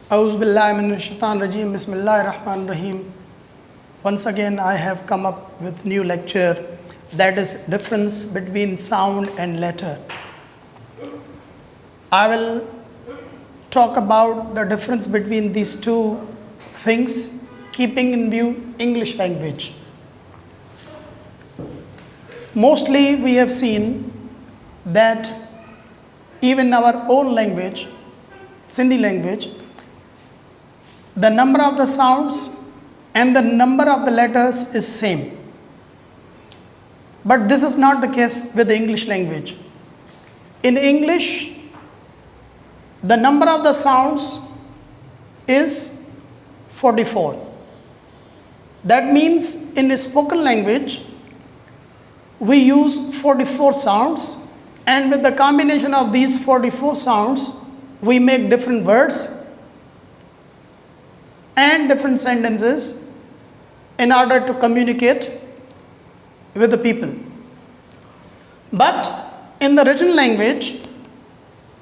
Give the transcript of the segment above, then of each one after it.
A'udhu billahi minash shaitanir rajeem. Bismillahir rahmanir rahim. Once again, I have come up with new lecture, that is difference between sound and letter. I will talk about the difference between these two things, keeping in view English language. Mostly we have seen that even our own language, Sindhi language, the number of the sounds and the number of the letters is same. But this is not the case with the English language. In English, the number of the sounds is 44. That means in a spoken language, we use 44 sounds, and with the combination of these 44 sounds, we make different words and different sentences in order to communicate with the people. But in the written language,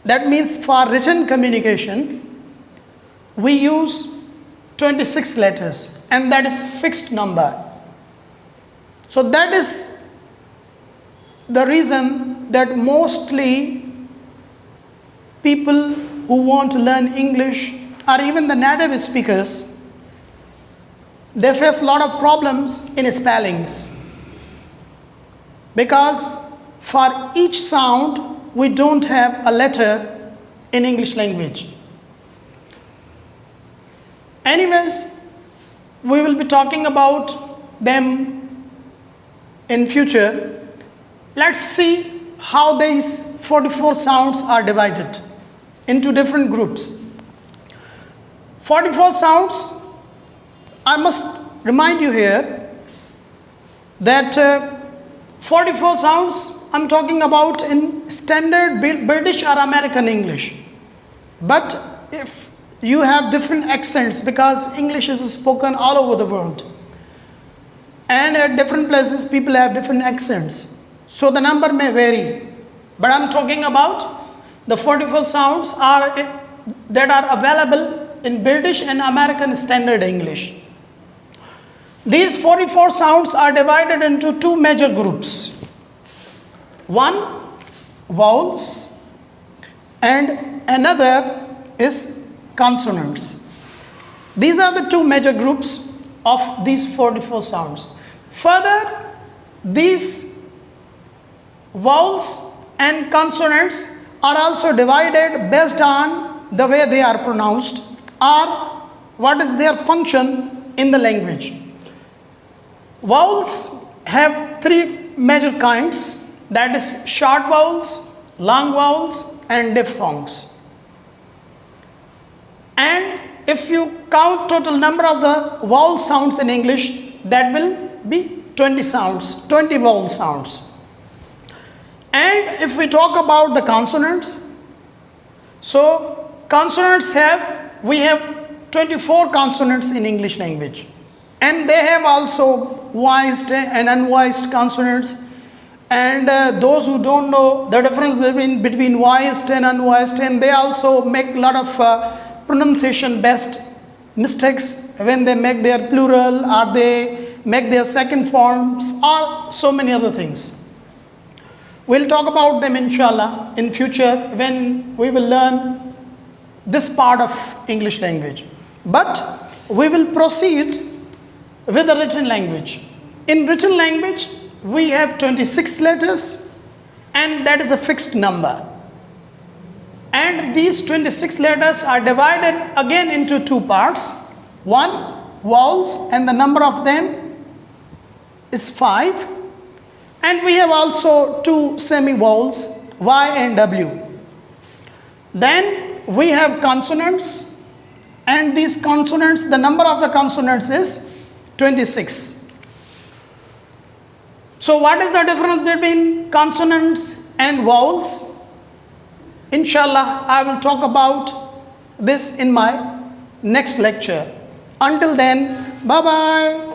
that means for written communication, we use 26 letters, and that is fixed number. So that is the reason that mostly people who want to learn English, or even the native speakers, they face a lot of problems in spellings, because for each sound we don't have a letter in English language. Anyways, we will be talking about them in future. Let's see how these 44 sounds are divided into different groups. 44 sounds, I must remind you here that 44 sounds I'm talking about in standard British or American English. But if you have different accents, because English is spoken all over the world, and at different places people have different accents, so the number may vary. But I'm talking about the 44 sounds that are available in British and American Standard English. These 44 sounds are divided into two major groups. One, vowels, and another is consonants. These are the two major groups of these 44 sounds. Further, these vowels and consonants are also divided based on the way they are pronounced or what is their function in the language. Vowels have three major kinds, that is short vowels, long vowels, and diphthongs. And if you count total number of the vowel sounds in English, that will be 20 sounds, 20 vowel sounds. And if we talk about the consonants, so consonants we have 24 consonants in English language, and they have also voiced and unvoiced consonants. And those who don't know the difference between voiced and unvoiced, and they also make a lot of pronunciation based mistakes when they make their plural or they make their second forms or so many other things. We'll talk about them inshallah in future when we will learn this part of English language. But we will proceed with the written language. In written language, we have 26 letters, and that is a fixed number. And these 26 letters are divided again into two parts. One, vowels, and the number of them is 5. And we have also two semi-vowels, Y and W. Then we have consonants, and these consonants, the number of the consonants is 26. So what is the difference between consonants and vowels? Inshallah, I will talk about this in my next lecture. Until then, bye-bye.